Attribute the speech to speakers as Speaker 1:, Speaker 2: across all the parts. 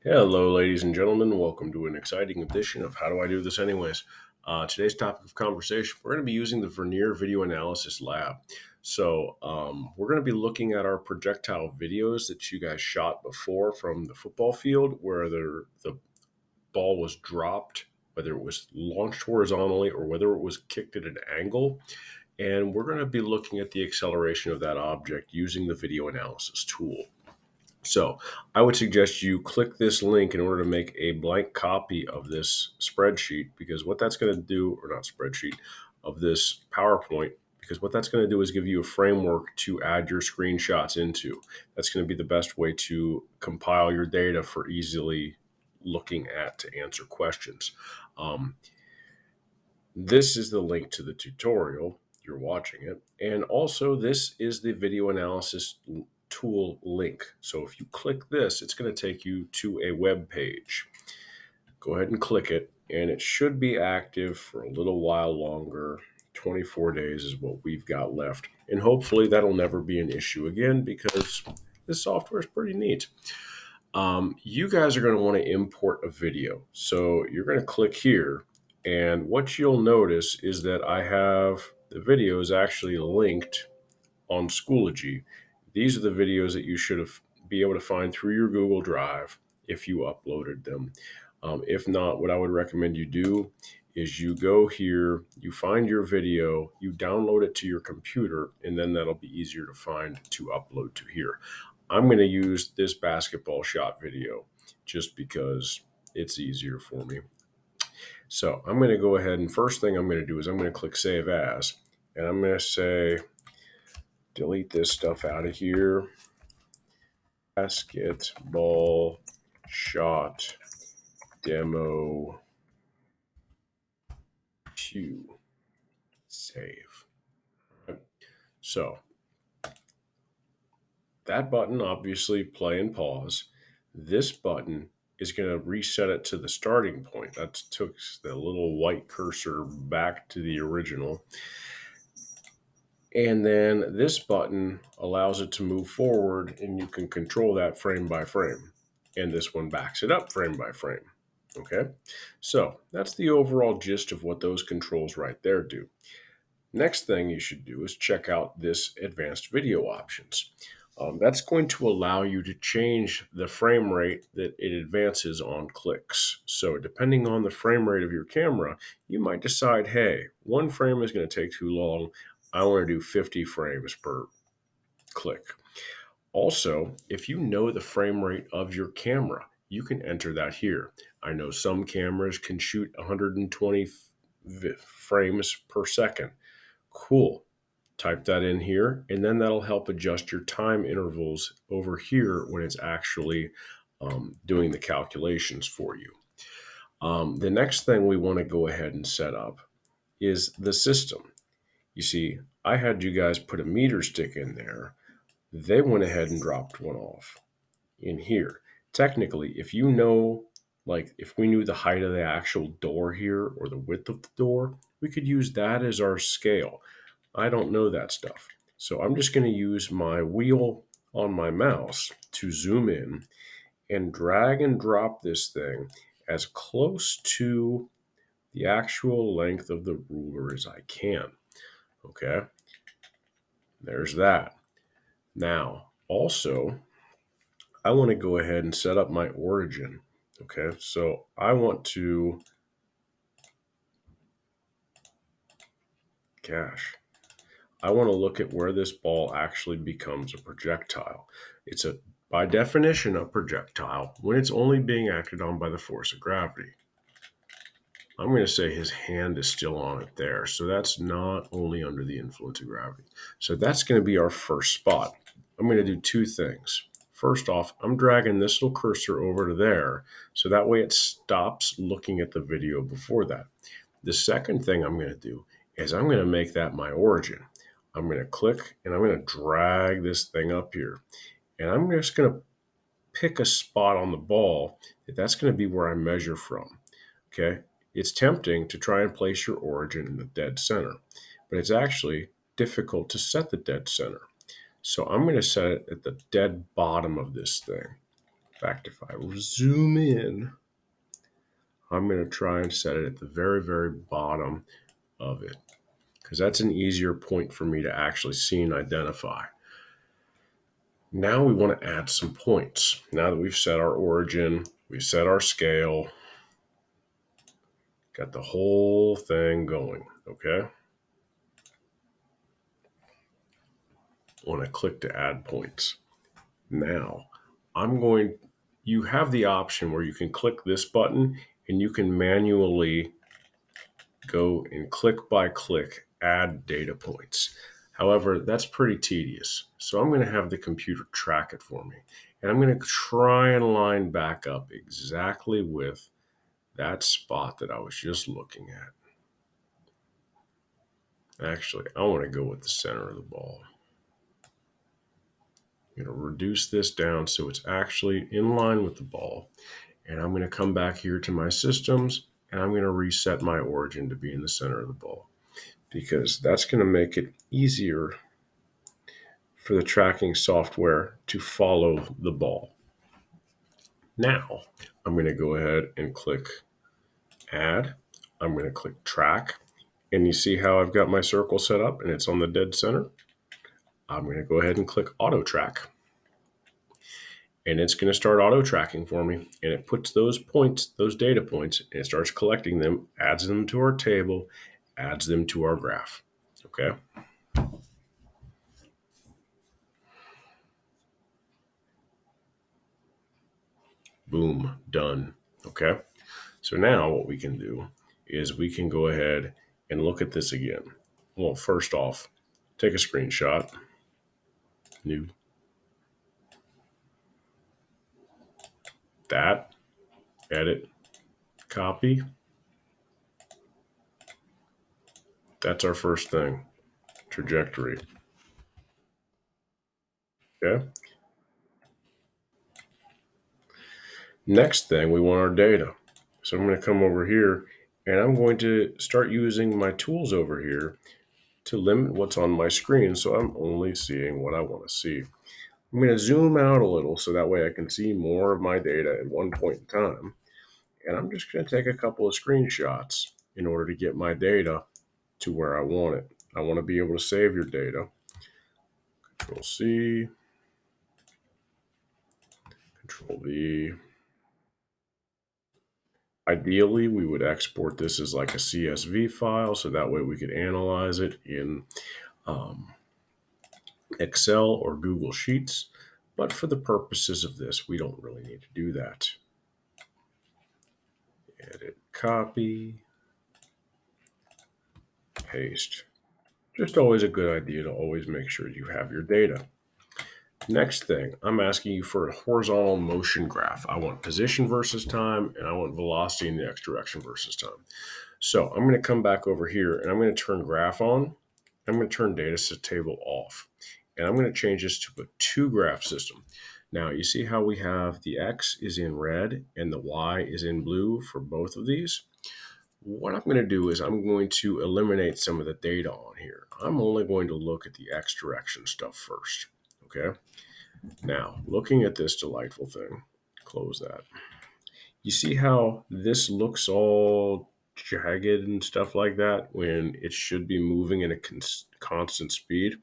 Speaker 1: Hello, ladies and gentlemen. Welcome to an exciting edition of How Do I Do This Anyways? Today's topic of conversation, we're going to be using the Vernier Video Analysis Lab. We're going to be looking at our projectile videos that you guys shot before from the football field where the ball was dropped, whether it was launched horizontally or whether it was kicked at an angle. And we're going to be looking at the acceleration of that object using the video analysis tool. So I would suggest you click this link in order to make a blank copy of this spreadsheet, because what that's going to do, or not spreadsheet, of this PowerPoint, because what that's going to do is give you a framework to add your screenshots into. That's going to be the best way to compile your data for easily looking at to answer questions. This is the link to the tutorial. You're watching it. And also, this is the video analysis tool link. So if you click this, it's going to take you to a web page. Go ahead and click it, and it should be active for a little while longer. 24 days is what we've got left. And hopefully that'll never be an issue again, because this software is pretty neat. You guys are going to want to import a video. So you're going to click here, and what you'll notice is that I have the videos actually linked on Schoology. These are the videos that you should be able to find through your Google Drive if you uploaded them. If not, what I would recommend you do is you go here, you find your video, you download it to your computer, and then that'll be easier to find to upload to here. I'm going to use this basketball shot video just because it's easier for me. So I'm going to go ahead, and first thing I'm going to do is I'm going to click Save As, and I'm going to say, delete this stuff out of here. Basketball shot demo 2. Save. So that button, obviously play and pause. This button is going to reset it to the starting point. That took the little white cursor back to the original. And then this button allows it to move forward, and you can control that frame by frame. And this one backs it up frame by frame. Okay, so that's the overall gist of what those controls right there do. Next thing you should do is check out this advanced video options. That's going to allow you to change the frame rate that it advances on clicks. So depending on the frame rate of your camera, you might decide, hey, one frame is going to take too long. I want to do 50 frames per click. Also, if you know the frame rate of your camera, you can enter that here. I know some cameras can shoot 120 frames per second. Cool. Type that in here, and then that'll help adjust your time intervals over here when it's actually doing the calculations for you. The next thing we want to go ahead and set up is the system. You see, I had you guys put a meter stick in there. They went ahead and dropped one off in here. Technically, if you know, like if we knew the height of the actual door here or the width of the door, we could use that as our scale. I don't know that stuff. So I'm just going to use my wheel on my mouse to zoom in and drag and drop this thing as close to the actual length of the ruler as I can. Okay, there's that. Now, also, I want to go ahead and set up my origin. Okay, so I want to, I want to look at where this ball actually becomes a projectile. It's by definition, a projectile when it's only being acted on by the force of gravity. I'm going to say his hand is still on it there. So that's not only under the influence of gravity. So that's going to be our first spot. I'm going to do two things. First off, I'm dragging this little cursor over to there. So that way it stops looking at the video before that. The second thing I'm going to do is I'm going to make that my origin. I'm going to click and I'm going to drag this thing up here. And I'm just going to pick a spot on the ball that's going to be where I measure from. Okay. It's tempting to try and place your origin in the dead center, but it's actually difficult to set the dead center. So I'm going to set it at the dead bottom of this thing. fact, if I zoom in, I'm going to try and set it at the very, very bottom of it, because that's an easier point for me to actually see and identify. Now we want to add some points. Now that we've set our origin, we've set our scale, got the whole thing going, okay? I want to click to add points. Now, you have the option where you can click this button and you can manually go and click by click add data points. However, that's pretty tedious. So I'm going to have the computer track it for me. And I'm going to try and line back up exactly with that spot that I was just looking at. Actually, I want to go with the center of the ball. I'm going to reduce this down so it's actually in line with the ball. And I'm going to come back here to my systems and I'm going to reset my origin to be in the center of the ball, because that's going to make it easier for the tracking software to follow the ball. Now, I'm going to go ahead and click add. I'm going to click track. And you see how I've got my circle set up and it's on the dead center? I'm going to go ahead and click auto track. And it's going to start auto tracking for me. And it puts those points, those data points, and it starts collecting them, adds them to our table, adds them to our graph. Okay. Boom, done. Okay. So now what we can do is we can go ahead and look at this again. Well, first off, take a screenshot. New. That. Edit. Copy. That's our first thing. Trajectory. Okay. Next thing, we want our data. So I'm going to come over here and I'm going to start using my tools over here to limit what's on my screen so I'm only seeing what I want to see. I'm going to zoom out a little so that way I can see more of my data at one point in time. And I'm just going to take a couple of screenshots in order to get my data to where I want it. I want to be able to save your data. Control C, Control V. Ideally, we would export this as like a CSV file so that way we could analyze it in Excel or Google Sheets. But for the purposes of this, we don't really need to do that. Edit, copy, paste. Just always a good idea to always make sure you have your data. Next thing, I'm asking you for a horizontal motion graph. I want position versus time, and I want velocity in the x direction versus time. So I'm going to come back over here, and I'm going to turn graph on. I'm going to turn data set table off, and I'm going to change this to a two graph system. Now, you see how we have the x is in red and the y is in blue for both of these? What I'm going to do is I'm going to eliminate some of the data on here. I'm only going to look at the x direction stuff first, okay? Now, looking at this delightful thing, close that. You see how this looks all jagged and stuff like that when it should be moving at a constant speed?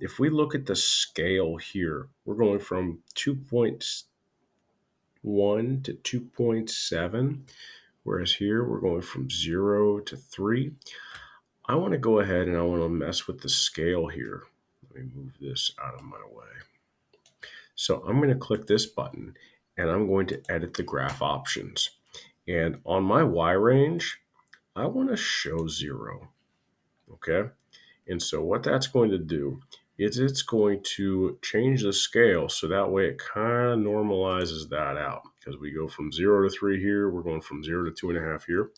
Speaker 1: If we look at the scale here, we're going from 2.1 to 2.7, whereas here we're going from 0 to 3. I want to go ahead and I want to mess with the scale here. Let me move this out of my way. So I'm going to click this button and I'm going to edit the graph options. And on my Y range, I want to show 0. Okay. And so what that's going to do is it's going to change the scale so that way it kind of normalizes that out, because we go from 0 to 3 here, we're going from 0 to 2.5 here.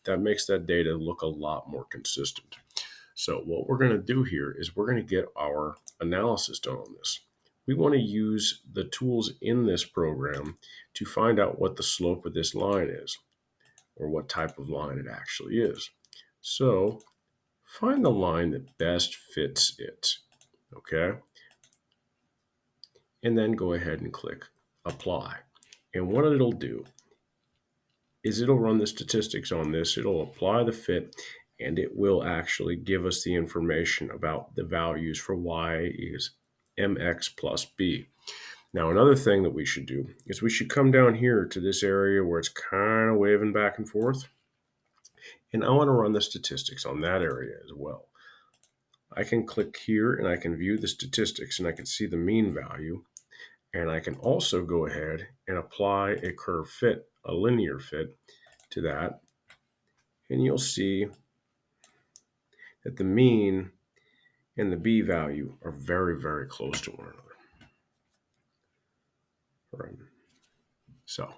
Speaker 1: That makes that data look a lot more consistent. So what we're going to do here is we're going to get our analysis done on this. We want to use the tools in this program to find out what the slope of this line is, or what type of line it actually is. So find the line that best fits it, okay? And then go ahead and click apply. And what it'll do is it'll run the statistics on this, it'll apply the fit, and it will actually give us the information about the values for y is mx plus b. Now, another thing that we should do is we should come down here to this area where it's kind of waving back and forth, and I want to run the statistics on that area as well. I can click here and I can view the statistics and I can see the mean value, and I can also go ahead and apply a curve fit, a linear fit to that, and you'll see that the mean and the b value are very, very close to one another. Right. So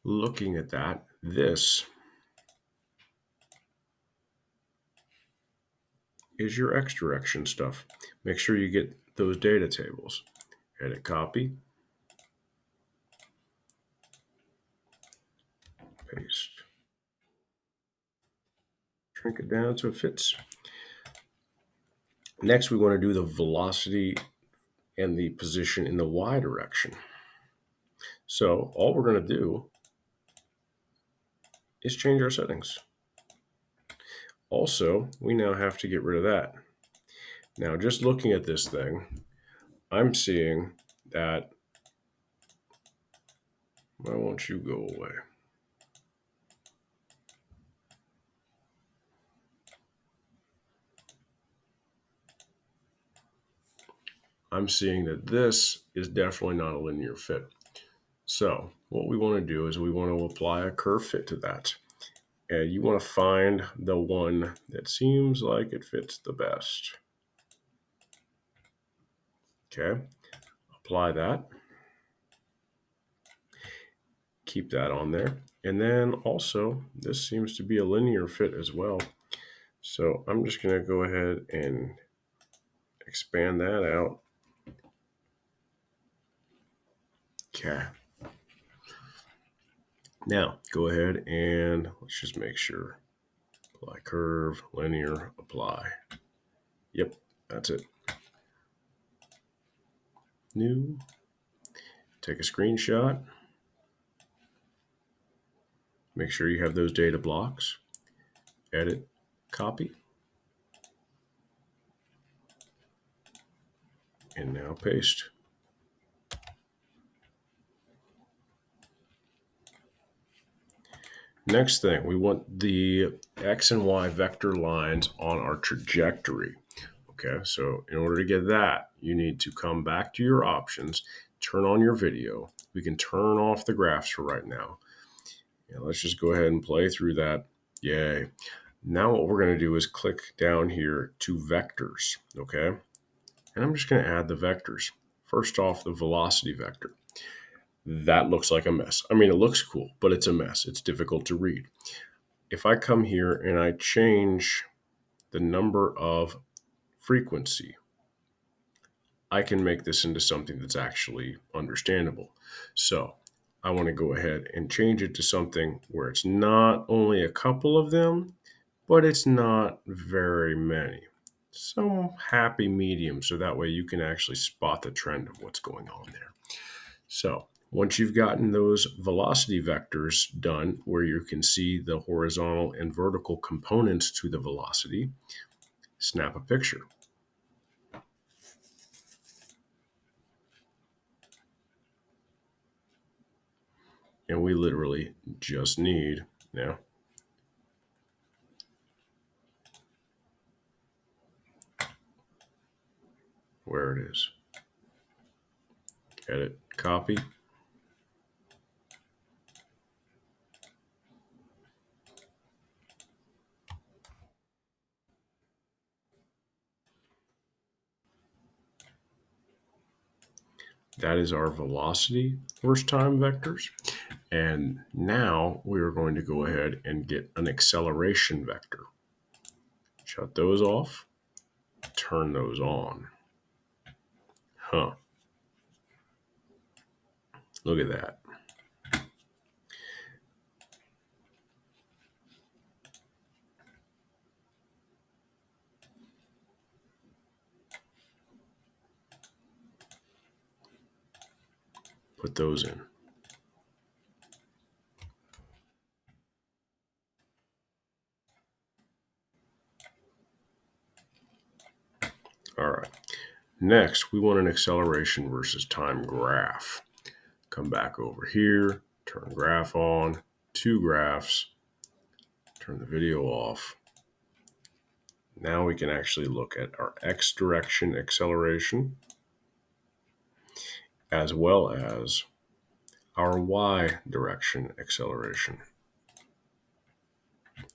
Speaker 1: looking at that, this is your X direction stuff. Make sure you get those data tables. Edit copy, paste, shrink it down so it fits. Next, we want to do the velocity and the position in the Y direction. So all we're going to do is change our settings. Also, we now have to get rid of that. Now, just looking at this thing, I'm seeing that, why won't you go away? I'm seeing that this is definitely not a linear fit. So what we want to do is we want to apply a curve fit to that. And you want to find the one that seems like it fits the best. Okay, apply that. Keep that on there. And then also, this seems to be a linear fit as well. So I'm just going to go ahead and expand that out. Okay. Now, go ahead and let's just make sure. Apply curve, linear, apply. Yep, that's it. New. Take a screenshot. Make sure you have those data blocks. Edit, copy. And now paste. Next thing, we want the X and Y vector lines on our trajectory. Okay, so in order to get that, you need to come back to your options, turn on your video. We can turn off the graphs for right now. And let's just go ahead and play through that. Yay. Now what we're going to do is click down here to vectors, okay? And I'm just going to add the vectors. First off, the velocity vector. That looks like a mess. I mean, it looks cool, but it's a mess. It's difficult to read. If I come here and I change the number of frequency, I can make this into something that's actually understandable. So I want to go ahead and change it to something where it's not only a couple of them, but it's not very many. Some happy medium, so that way you can actually spot the trend of what's going on there. So once you've gotten those velocity vectors done, where you can see the horizontal and vertical components to the velocity, snap a picture. And we literally just need now where it is. Edit, copy. That is our velocity first time vectors. And now we are going to go ahead and get an acceleration vector. Shut those off, turn those on. Huh. Look at that. put those in. All right. Next, we want an acceleration versus time graph. Come back over here, turn graph on, 2 graphs, turn the video off. Now we can actually look at our x direction acceleration as well as our y direction acceleration.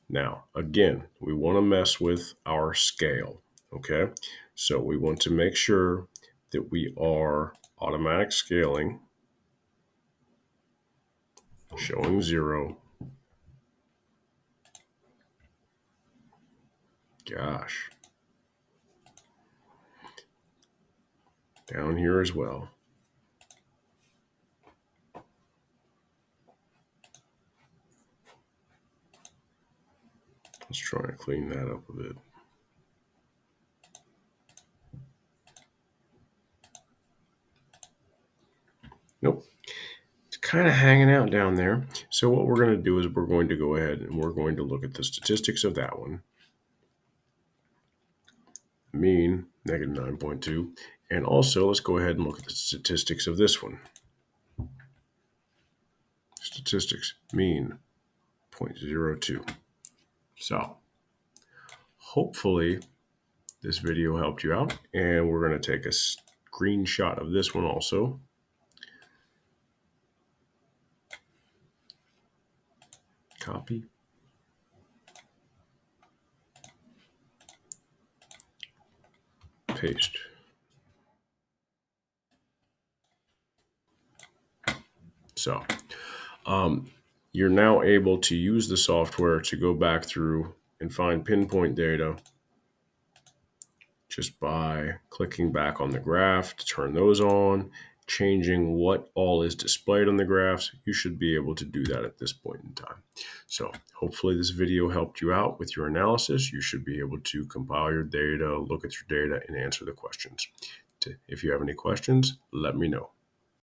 Speaker 1: Now, again, we want to mess with our scale, okay? So we want to make sure that we are automatic scaling, showing 0. Gosh. Down here as well. Let's try and clean that up a bit. Nope. It's kind of hanging out down there. So what we're going to do is we're going to go ahead and we're going to look at the statistics of that one. Mean, negative 9.2. And also, let's go ahead and look at the statistics of this one. Statistics, mean, 0.02. So, hopefully, this video helped you out. And we're going to take a screenshot of this one also. Copy. Paste. So, you're now able to use the software to go back through and find pinpoint data just by clicking back on the graph to turn those on, changing what all is displayed on the graphs. You should be able to do that at this point in time. So hopefully this video helped you out with your analysis. You should be able to compile your data, look at your data, and answer the questions. If you have any questions, let me know.